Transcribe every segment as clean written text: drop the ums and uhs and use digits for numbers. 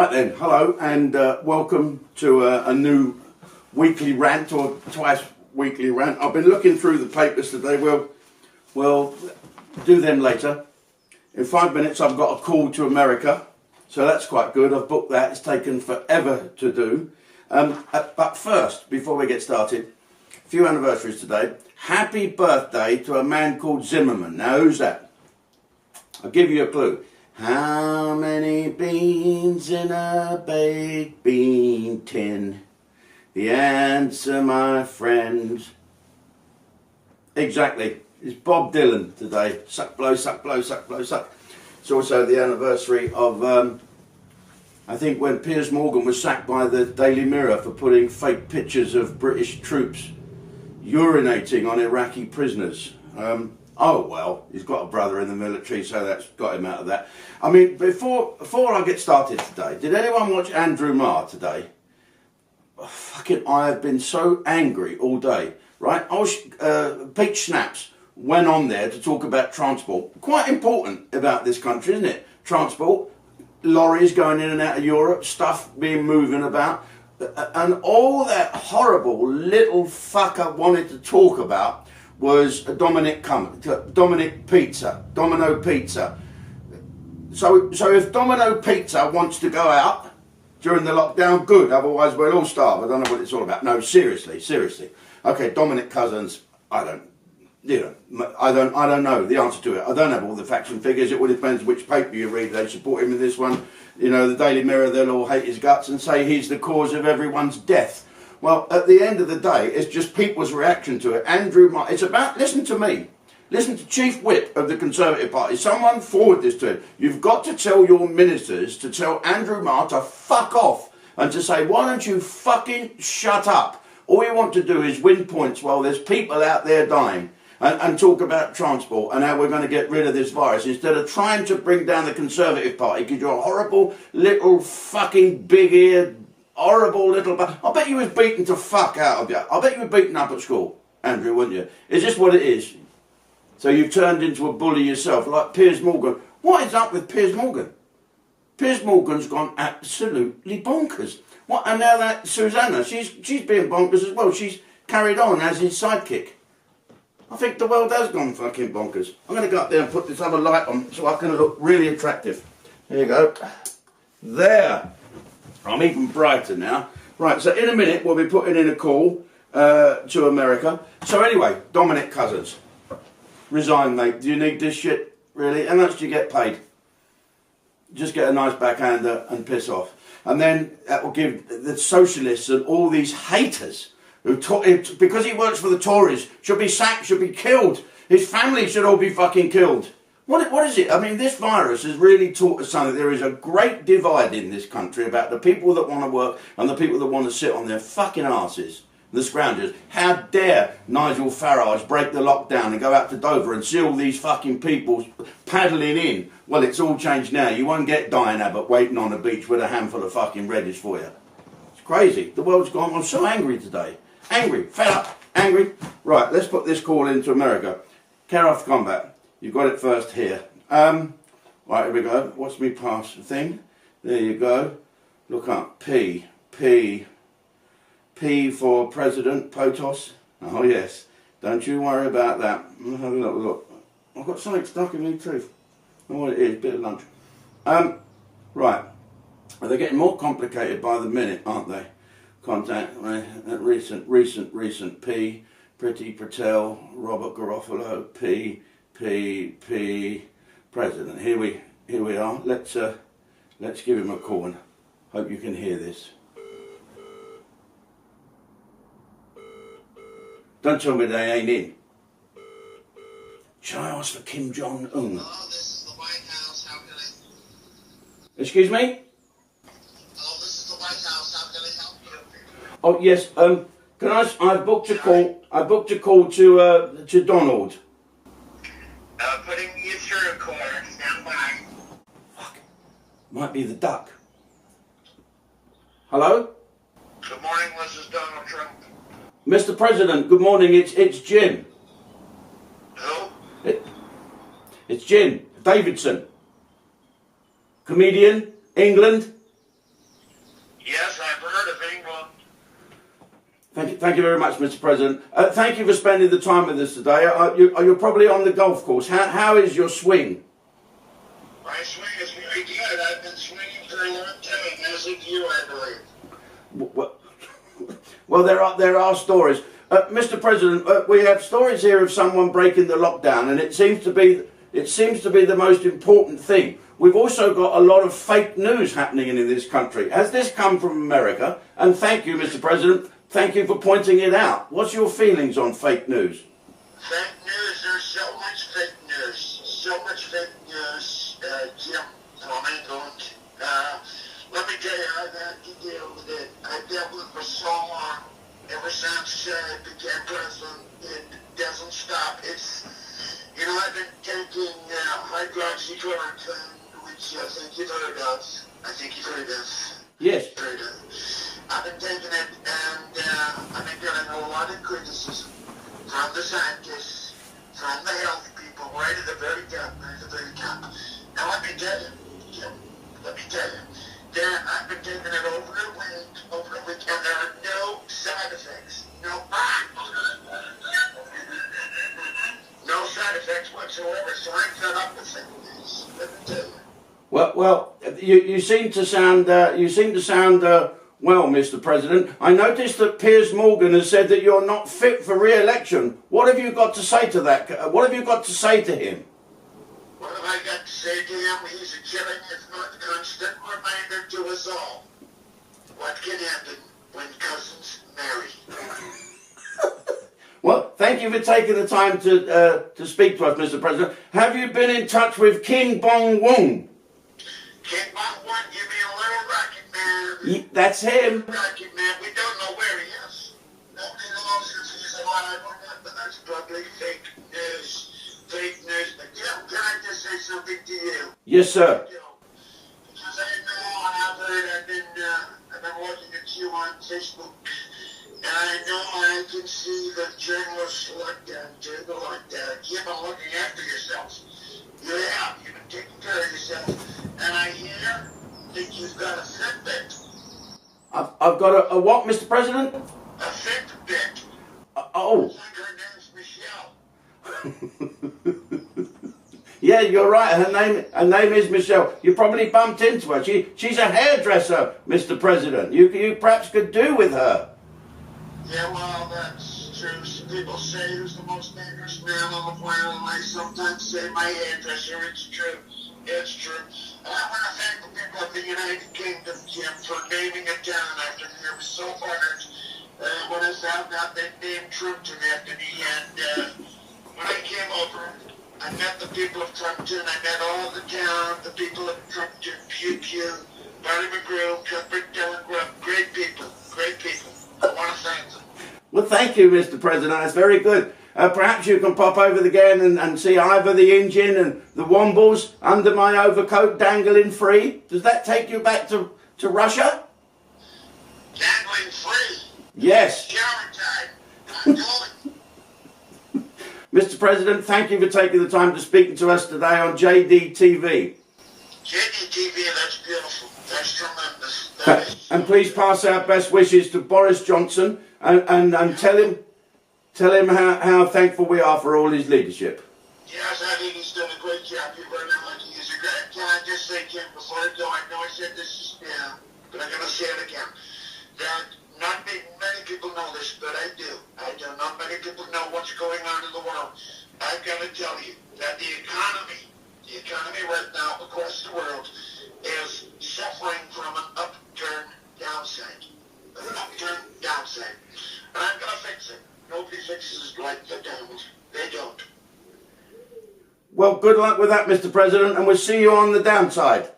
Right then, hello and welcome to a new weekly rant or twice weekly rant. I've been looking through the papers today. We'll do them later. In 5 minutes I've got a call to America, so that's quite good. I've booked that. It's taken forever to do. But first, before we get started, a few anniversaries today. Happy birthday to a man called Zimmerman. Now who's that? I'll give you a clue. How many beans in a baked bean tin? The answer, my friends. Exactly. It's Bob Dylan today. Suck, blow, suck, blow, suck, blow, suck. It's also the anniversary of, I think, when Piers Morgan was sacked by the Daily Mirror for putting fake pictures of British troops urinating on Iraqi prisoners. Oh well, he's got a brother in the military, so that's got him out of that. I mean, before I get started today, did anyone watch Andrew Marr today? Oh, fucking, I have been so angry all day, right? Pete Schnaps went on there to talk about transport. Quite important about this country, isn't it? Transport, lorries going in and out of Europe, stuff being moving about, and all that horrible little fucker wanted to talk about was Domino Pizza. So if Domino Pizza wants to go out during the lockdown, good. Otherwise, we'll all starve. I don't know what it's all about. No, seriously. Okay, Dominic Cousins. I don't know the answer to it. I don't have all the facts and figures. It all depends which paper you read. They support him in this one. You know, the Daily Mirror, they'll all hate his guts and say he's the cause of everyone's death. Well, at the end of the day, it's just people's reaction to it. Andrew Marr, it's about, listen to me. Listen to Chief Whip of the Conservative Party. Someone forward this to him. You've got to tell your ministers to tell Andrew Marr to fuck off and to say, why don't you fucking shut up? All you want to do is win points while there's people out there dying and talk about transport and how we're going to get rid of this virus instead of trying to bring down the Conservative Party because you're a horrible little fucking big-eared horrible little... I bet you was beaten to fuck out of you. I bet you were beaten up at school, Andrew, wouldn't you? Is this what it is? So you've turned into a bully yourself, like Piers Morgan. What is up with Piers Morgan? Piers Morgan's gone absolutely bonkers. What? And now that Susanna, she's being bonkers as well. She's carried on as his sidekick. I think the world has gone fucking bonkers. I'm going to go up there and put this other light on so I can look really attractive. There you go. There. I'm even brighter now. Right, so in a minute we'll be putting in a call to America. So anyway, Dominic Cousins. Resign, mate. Do you need this shit? Really? How much do you get paid? Just get a nice backhander and piss off. And then that will give the socialists and all these haters, who because he works for the Tories, should be sacked, should be killed. His family should all be fucking killed. What is it? I mean, this virus has really taught us something. There is a great divide in this country about the people that want to work and the people that want to sit on their fucking arses, the scroungers. How dare Nigel Farage break the lockdown and go out to Dover and see all these fucking people paddling in? Well, it's all changed now. You won't get Diane Abbott waiting on a beach with a handful of fucking reddish for you. It's crazy. The world's gone. I'm so angry today. Angry. Fed up. Angry. Right, let's put this call into America. Care off combat. You got it first here. Right, here we go. What's me pass thing? There you go. Look up. P for President Potos. Oh yes. Don't you worry about that. Have a little look. I've got something stuck in my tooth. I know what it is. Bit of lunch. Right. They're getting more complicated by the minute, aren't they? Contact recent P. Priti Patel, Robert Garofalo, P. President. Here we are. Let's give him a call and hope you can hear this. Don't tell me they ain't in. Shall I ask for Kim Jong-un? Hello, this is the White House. How can I... Excuse me? Hello, this is the White House. How can I help you? Oh yes. I've booked a call. I booked a call to Donald. Putting you through, caller. Stand by. Fuck. Might be the duck. Hello? Good morning, this is Donald Trump. Mr. President, good morning. It's Jim. Who? It's Jim Davidson. Comedian, England. Yes, I've heard of England. Thank you very much, Mr. President. Thank you for spending the time with us today. You're probably on the golf course. How is your swing? My swing is very good. I've been swinging for a long time, as have you, I believe. Well, there are stories. Mr. President, we have stories here of someone breaking the lockdown, and it seems to be the most important thing. We've also got a lot of fake news happening in this country. Has this come from America? And thank you, Mr. President. Thank you for pointing it out. What's your feelings on fake news? Fake news, there's so much fake news. So much fake news, Jim, from England. Let me tell you, I've had to deal with it. I've dealt with it for so long. Ever since I became president, it doesn't stop. I've been taking hydroxychloroquine, which I think you've heard of. Yes. I've been taking it, and I've been getting a lot of criticism from the scientists, from the health people, right at the very top, Now, let me tell you, Jim, I've been taking it over a week, and there are no side effects. No side effects whatsoever, so I'm fed up with things. Let me tell you. Well, you seem to sound well, Mr. President. I noticed that Piers Morgan has said that you're not fit for re-election. What have you got to say to that? What have you got to say to him? What have I got to say to him? He's a killing, if not constant reminder to us all what can happen when cousins marry. Well, thank you for taking the time to speak to us, Mr. President. Have you been in touch with King Bong Woon? King Bong Woon, give me a little rocket man. That's him. Rocket man, we don't know where he is. Nobody knows if he's alive or not, but that's probably fake news. But Jim, can I just say something to you? Yes, sir. Because I know I've been looking at you on Facebook. And I know I can see the journalists lockdown, during the lockdown. Keep on looking after yourselves. You've been taking care of yourself. And I hear that you've got a Fitbit. I've got a what, Mr. President? A Fitbit. Oh. It's like her name's Michelle. Yeah, you're right. Her name is Michelle. You probably bumped into her. She's a hairdresser, Mr. President. You perhaps could do with her. Yeah, well, that's true. Some people say who's the most dangerous man on the planet, and I sometimes say my hairdresser. It's true. It's true. And I want to thank the people of the United Kingdom, Jim, for naming a town after me. I was so honored when I found out they named Trumpton after me. And when I came over, I met the people of Trumpton. I met all the town, the people of Trumpton, Pew Pew, Barney McGrew, Cuthbert Dillon, great people. I want to thank them. Well, thank you, Mr. President. That's very good. Perhaps you can pop over again and see Ivor the Engine and the Wombles under my overcoat dangling free. Does that take you back to Russia? Dangling free? Yes. Shower time. Mr. President, thank you for taking the time to speak to us today on JDTV. JDTV, that's beautiful. That's tremendous. And please pass our best wishes to Boris Johnson and tell him how thankful we are for all his leadership. Yes, I think he's done a great job. You're very lucky. He's a great. Can I just say, Jim, before I go, I know I said this, but I'm going to say it again. That not many people know this, but I do. Not many people know what's going on in the world. I've got to tell you that the economy right now across the world is suffering from an upturn downside. And I'm going to fix it. Nobody fixes it like the devil. They don't. Well, good luck with that, Mr. President, and we'll see you on the downside.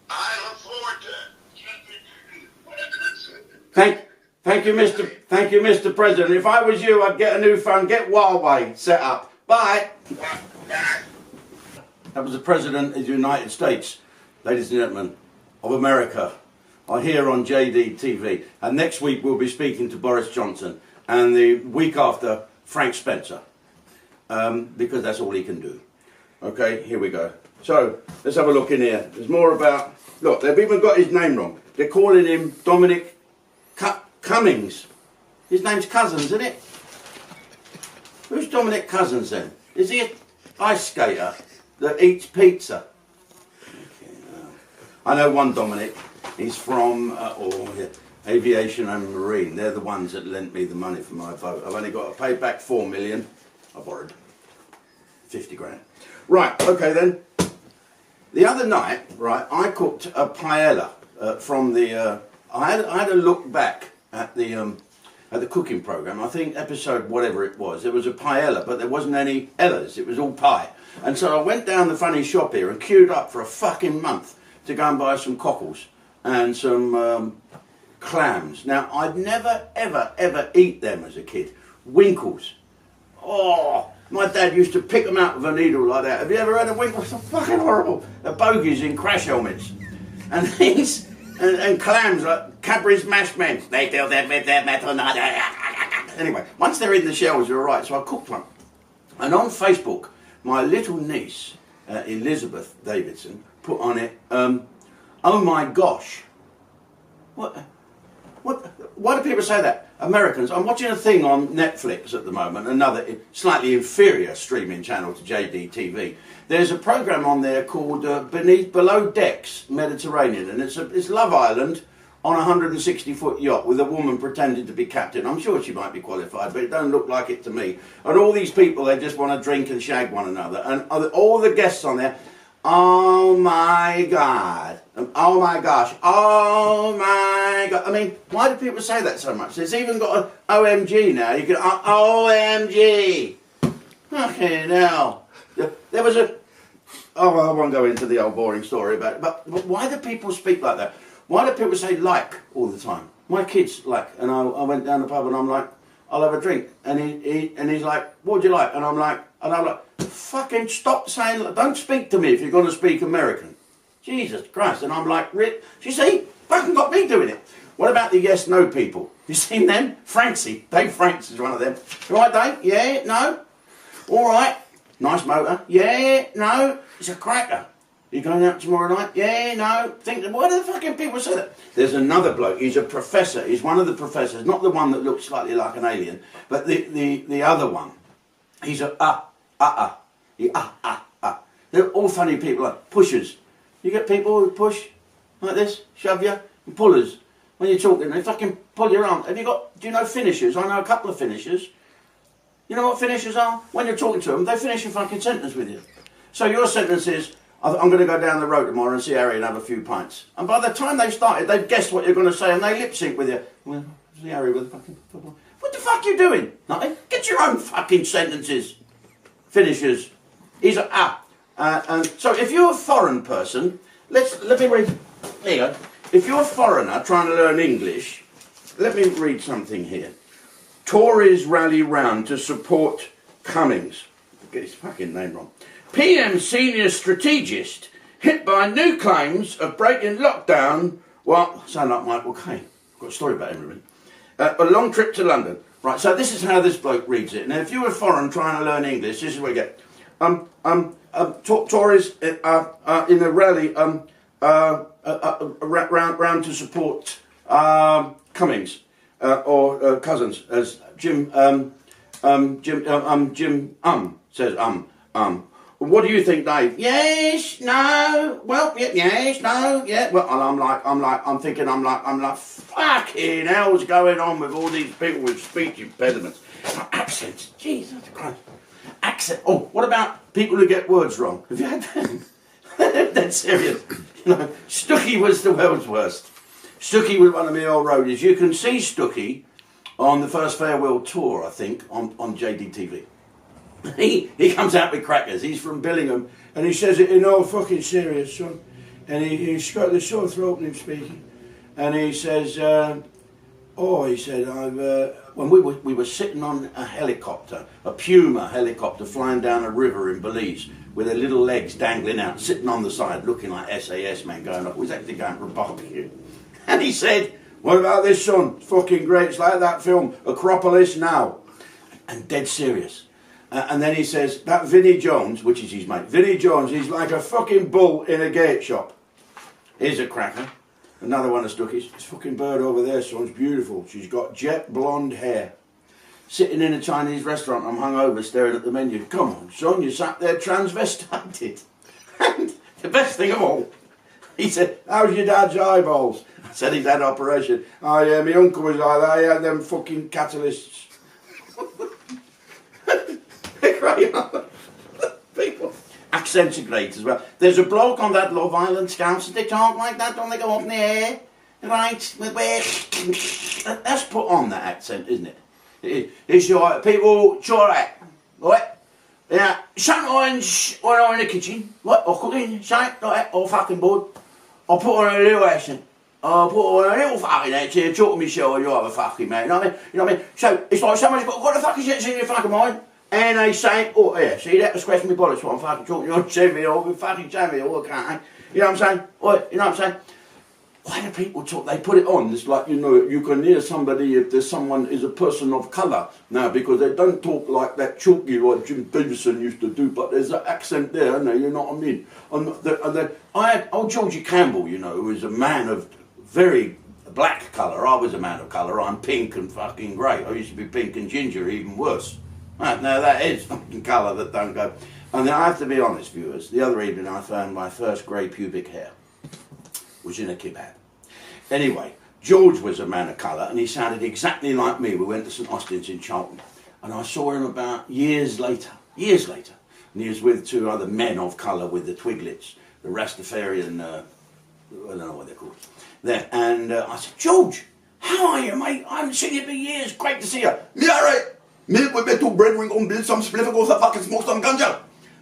I look forward to it. Thank you, Mr. President. If I was you, I'd get a new phone, get Huawei set up. Bye. That was the President of the United States, ladies and gentlemen, of America, here on JDTV. And next week we'll be speaking to Boris Johnson, and the week after, Frank Spencer, because that's all he can do. Okay, here we go. So, let's have a look in here. There's more about... Look, they've even got his name wrong. They're calling him Dominic Cummings. His name's Cousins, isn't it? Who's Dominic Cousins then? Is he an ice skater that eats pizza? I know one Dominic. He's from Aviation and Marine. They're the ones that lent me the money for my boat. I've only got to pay back 4 million. I borrowed 50 grand. Right, okay then. The other night, right, I cooked a paella from the... I had a look back at the cooking program. I think episode whatever it was. There was a paella, but there wasn't any ellas. It was all pie. And so I went down the funny shop here and queued up for a fucking month to go and buy some cockles and some clams. Now, I'd never, ever, ever eat them as a kid. Winkles. Oh, my dad used to pick them out with a needle like that. Have you ever had a winkle? It's fucking horrible. They're bogies in crash helmets. And things, and clams like Cadbury's mashed men. They do that with their metal. Anyway, once they're in the shells, you're all right. So I cooked one. And on Facebook, my little niece, Elizabeth Davidson, put on it, oh my gosh. What? Why do people say that? Americans. I'm watching a thing on Netflix at the moment, another slightly inferior streaming channel to JDTV. There's a program on there called Below Decks Mediterranean, and it's Love Island on a 160-foot yacht with a woman pretending to be captain. I'm sure she might be qualified, but it don't look like it to me. And all these people, they just want to drink and shag one another. And all the guests on there, oh my God, oh my gosh, oh my God. I mean, why do people say that so much? It's even got an OMG now. You can, OMG. Fucking hell. There was a, oh, I won't go into the old boring story about it, but why do people speak like that? Why do people say like all the time? My kids like, and I went down the pub and I'm like, I'll have a drink. And he's like, what would you like? And I'm like, fucking stop saying, don't speak to me if you're going to speak American. Jesus Christ. And I'm like, you see, fucking got me doing it. What about the yes, no people? You seen them? Francie, Dave Franks is one of them. You all right, Dave? Yeah, no? All right. Nice motor. Yeah, no? It's a cracker. You going out tomorrow night? Yeah, no. Why do the fucking people say that? There's another bloke. He's a professor. He's one of the professors. Not the one that looks slightly like an alien, but the other one. He's a They're all funny people, like pushers. You get people who push like this, shove you, and pullers. When you're talking, they fucking pull your arm. Do you know finishers? I know a couple of finishers. You know what finishers are? When you're talking to them, they finish a fucking sentence with you. So your sentence is, I'm going to go down the road tomorrow and see Harry and have a few pints. And by the time they've started, they've guessed what you're going to say and they lip sync with you. Well, see Harry with a fucking football. What the fuck are you doing? Nothing. Get your own fucking sentences. Finishers. He's a and so if you're a foreign person, let me read. There you go. If you're a foreigner trying to learn English, let me read something here. Tories rally round to support Cummings. Get his fucking name wrong. PM senior strategist hit by new claims of breaking lockdown. Well, sound like Michael Caine. I've got a story about him in a minute. A long trip to London. Right, so this is how this bloke reads it. Now, if you're a foreign trying to learn English, this is what you get. Tories in a rally round to support Cummings or Cousins, as Jim says What do you think, Dave? Yes, no, well, yes, no, yeah. Well, I'm thinking, fucking hell's going on with all these people with speech impediments? Accents, Jesus Christ. Accent. Oh, what about people who get words wrong? Have you had that? That's serious. You know, Stuckey was the world's worst. Stuckey was one of my old roadies. You can see Stuckey on the first farewell tour, I think, on JDTV. He comes out with crackers. He's from Billingham, and he says it in all fucking serious, son. And he's got the sore throat when he's speaking, and he says, when we were sitting on a helicopter, a Puma helicopter flying down a river in Belize with their little legs dangling out, sitting on the side, looking like SAS men going off. We was actually going for a barbecue, and he said, "What about this, son? It's fucking great. It's like that film Acropolis Now," and dead serious. And then he says, that Vinnie Jones, which is his mate, Vinnie Jones, he's like a fucking bull in a gate shop. Here's a cracker. Another one of Stucky's. This fucking bird over there, son's beautiful. She's got jet blonde hair. Sitting in a Chinese restaurant, I'm hungover staring at the menu. Come on, son, you sat there transvestited. And the best thing of all, he said, how's your dad's eyeballs? I said, he's had an operation. Oh yeah, my uncle was like that, he had them fucking catalysts. People. Accents are great as well. There's a bloke on that Love Island Scouts, they talk like that, don't they go up in the air? Right, that's put on that accent, isn't it? It's your people, sure that, right? Yeah, sometimes when I'm in the kitchen, right, or cooking, something like that, or fucking bored, I'll put on a little accent. I'll put on a little fucking accent, talk to myself, you have a fucking man, you know what I mean? You know what I mean? So, it's like someone's got, what the fuck is it in your fucking mind? And they say, oh yeah, see that was scratching my bollocks, what I'm fucking talking, you know, send me all, fucking send me all, can't I? You know what I'm saying? Or, you know what I'm saying? Why do people talk? They put it on. It's like, you know, you can hear somebody if there's someone is a person of colour now, because they don't talk like that chalky like Jim Davidson used to do, but there's an accent there, and you know what I mean? I had old Georgie Campbell, you know, who was a man of very black colour. I was a man of colour. I'm pink and fucking grey. I used to be pink and ginger, even worse. Right, now that is fucking colour that don't go. And then I have to be honest, viewers, the other evening I found my first grey pubic hair. Was in a kebab. Anyway, George was a man of colour and he sounded exactly like me. We went to St Austin's in Charlton and I saw him about years later, and he was with two other men of colour with the Twiglets, the Rastafarian, I don't know what they're called, there. And I said, George, how are you, mate? I haven't seen you for years, great to see you. Me alright, me with my two brethren gonna build some spliff and go to fucking smoke some ganja.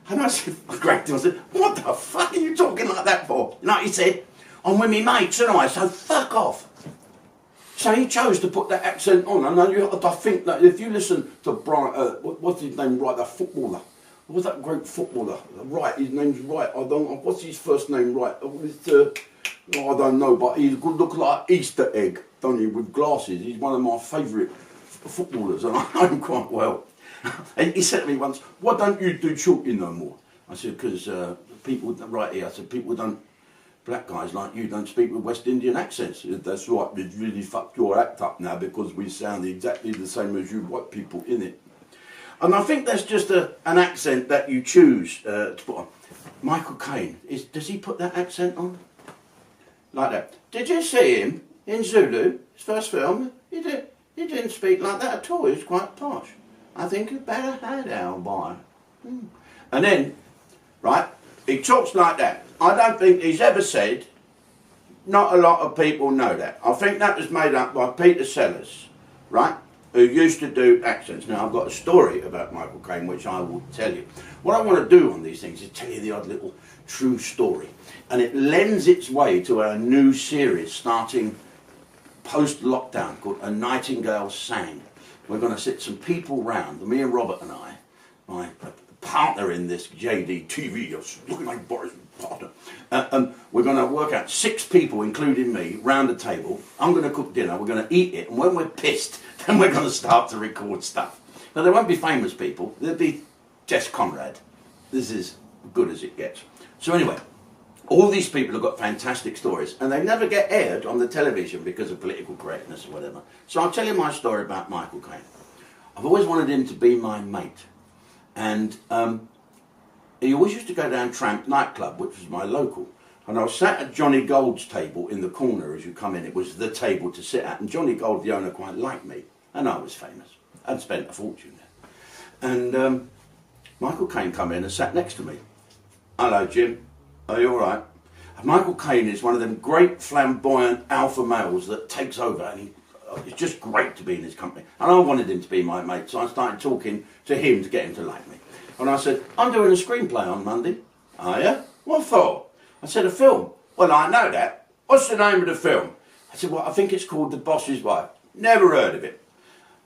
And I said, great, I said, what the fuck are you talking like that for? You know what he said? I'm with me mates, and I so fuck off. So he chose to put that accent on, and I think that if you listen to Brian, what's his name, right, the footballer, what was that great footballer, right, his name's right, I don't, what's his first name, right, I don't know, but he look like Easter egg, don't he, with glasses. He's one of my favourite footballers, and I know him quite well. And he said to me once, why don't you do talking no more? I said, because people, right here, I said, people don't, black guys like you don't speak with West Indian accents. That's right, we've really fucked your act up now because we sound exactly the same as you white people in it. And I think that's just an accent that you choose to put on. Michael Caine, does he put that accent on? Like that. Did you see him in Zulu, his first film? He didn't speak like that at all, he was quite posh. I think you'd better head out, boy. And then, right, he talks like that. I don't think he's ever said, not a lot of people know that. I think that was made up by Peter Sellers, right, who used to do accents. Now, I've got a story about Michael Caine, which I will tell you. What I want to do on these things is tell you the odd little true story. And it lends its way to our new series starting post-lockdown called A Nightingale Sang. We're going to sit some people round, me and Robert and I, my partner in this JDTV, looking like Boris partner. We're going to work out 6 people, including me, round the table. I'm going to cook dinner, we're going to eat it, and when we're pissed, then we're going to start to record stuff. Now, there won't be famous people, there'll be Jess Conrad. This is good as it gets. So anyway, all these people have got fantastic stories, and they never get aired on the television because of political correctness or whatever. So I'll tell you my story about Michael Caine. I've always wanted him to be my mate. And he always used to go down Tramp nightclub, which was my local. And I was sat at Johnny Gold's table in the corner as you come in. It was the table to sit at. And Johnny Gold, the owner, quite liked me. And I was famous. I'd spent a fortune there. And Michael Caine come in and sat next to me. Hello, Jim. Are you all right? And Michael Caine is one of them great flamboyant alpha males that takes over. And it's just great to be in his company. And I wanted him to be my mate. So I started talking to him to get him to like me. And I said, I'm doing a screenplay on Monday. Are you? What for? I said, a film. Well, I know that. What's the name of the film? I said, well, I think it's called The Boss's Wife. Never heard of it.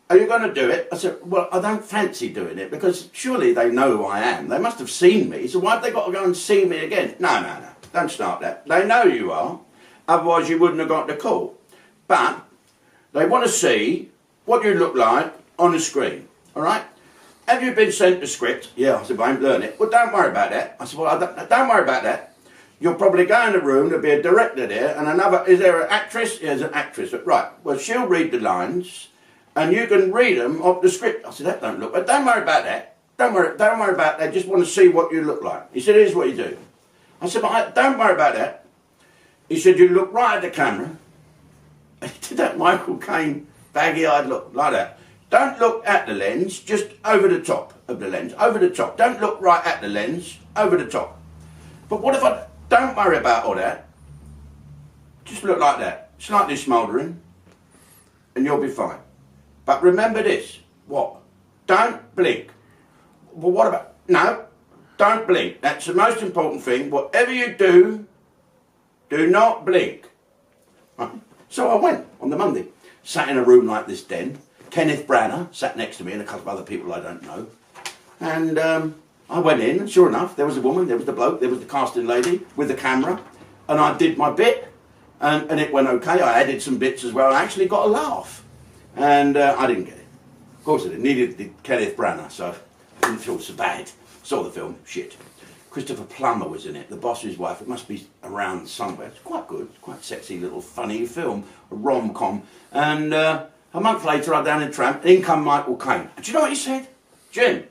Are you going to do it? I said, well, I don't fancy doing it because surely they know who I am. They must have seen me. He said, why have they got to go and see me again? No. Don't start that. They know you are. Otherwise, you wouldn't have got the call. But they want to see what you look like on the screen. All right? have you been sent the script? Yeah. I said, well, I ain't learned it. Well, don't worry about that. I said, well, don't worry about that. You'll probably go in the room, there'll be a director there, and another, is there an actress? Yeah, there's an actress. Right, well, she'll read the lines, and you can read them off the script. I said, that don't look, but don't worry about that. Don't worry about that, just want to see what you look like. He said, here's what you do. I said, but don't worry about that. He said, you look right at the camera. He did that Michael Caine baggy-eyed look, like that. Don't look at the lens, just over the top of the lens, over the top. Don't look right at the lens, over the top. But what if I... Don't worry about all that. Just look like that. Slightly smouldering. And you'll be fine. But remember this. What? Don't blink. Well, what about... No. Don't blink. That's the most important thing. Whatever you do, do not blink. Right? So I went on the Monday. Sat in a room like this then. Kenneth Branagh sat next to me and a couple of other people I don't know. And... I went in, and sure enough, there was a woman, there was the bloke, there was the casting lady with the camera, and I did my bit, and it went okay. I added some bits as well. I actually got a laugh, and I didn't get it. Of course I didn't. Neither did Kenneth Branagh, so I didn't feel so bad. Saw the film, shit. Christopher Plummer was in it, the boss's wife. It must be around somewhere. It's quite good, quite sexy little funny film, a rom-com. And a month later, I'm down in Tramp, in come Michael Caine. And do you know what he said? Jim,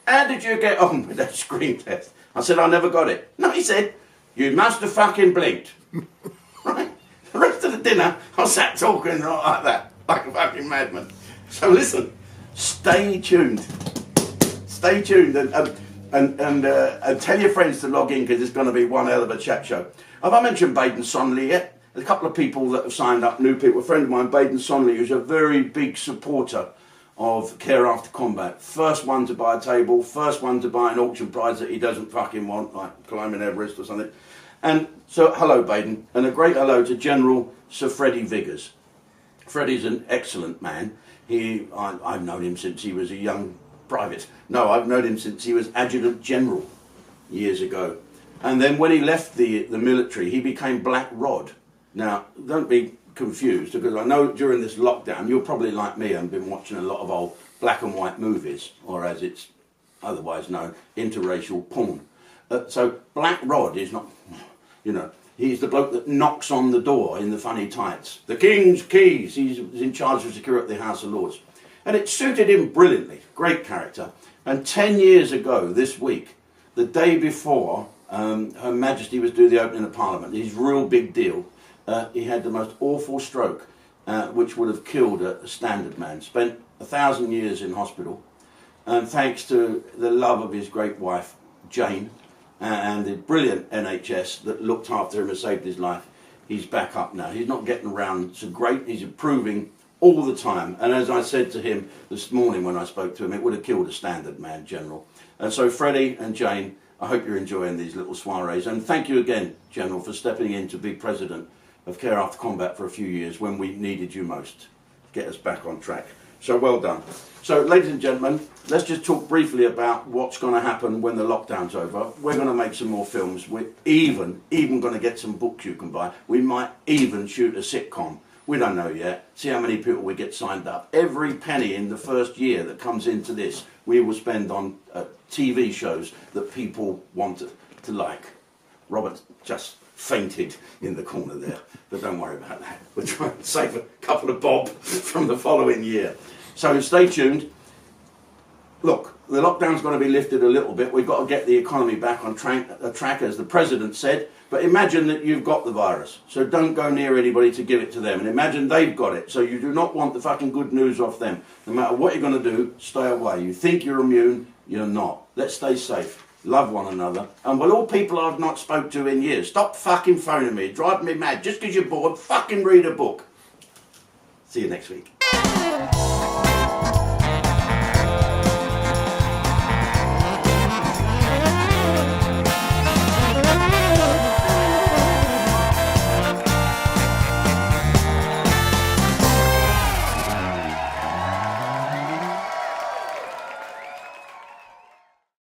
how did you get on with that screen test? I said, I never got it. No, he said, you must have fucking blinked. Right? The rest of the dinner, I sat talking like that, like a fucking madman. So listen, stay tuned. Stay tuned and tell your friends to log in because it's going to be one hell of a chat show. Have I mentioned Baden Sonley yet? There's a couple of people that have signed up, new people. A friend of mine, Baden Sonley, who's a very big supporter of Care After Combat. First one to buy a table, first one to buy an auction prize that he doesn't fucking want, like climbing Everest or something. And so, hello Baden, and a great hello to General Sir Freddie Viggers. Freddie's an excellent man. I've known him since he was a young private. No, I've known him since he was Adjutant General years ago. And then when he left the military, he became Black Rod. Now, don't be confused, because I know during this lockdown you're probably like me and been watching a lot of old black and white movies, or as it's otherwise known, interracial porn. So Black Rod is not, you know, he's the bloke that knocks on the door in the funny tights. The King's Keys. He's in charge of security at the House of Lords, and it suited him brilliantly. Great character. And 10 years ago this week, the day before Her Majesty was doing the opening of Parliament, his real big deal, he had the most awful stroke, which would have killed a standard man. Spent 1,000 years in hospital, and thanks to the love of his great wife, Jane, and the brilliant NHS that looked after him and saved his life, he's back up now. He's not getting around so great, he's improving all the time. And as I said to him this morning when I spoke to him, it would have killed a standard man, General. And so Freddie and Jane, I hope you're enjoying these little soirees. And thank you again, General, for stepping in to be president of Care After Combat for a few years when we needed you most to get us back on track. So well done. So ladies and gentlemen, let's just talk briefly about what's going to happen when the lockdown's over. We're going to make some more films. We're even going to get some books you can buy. We might even shoot a sitcom. We don't know yet. See how many people we get signed up. Every penny in the first year that comes into this, we will spend on TV shows that people want to like. Robert just fainted in the corner there, but don't worry about that. We're trying to save a couple of bob from the following year. So stay tuned. Look, the lockdown's going to be lifted a little bit. We've got to get the economy back on track, as the President said. But imagine that you've got the virus. So don't go near anybody to give it to them. And imagine they've got it. So you do not want the fucking good news off them. No matter what you're going to do, stay away. You think you're immune, you're not. Let's stay safe. Love one another. And with all people I've not spoke to in years, stop fucking phoning me. Driving me mad. Just because you're bored, fucking read a book. See you next week.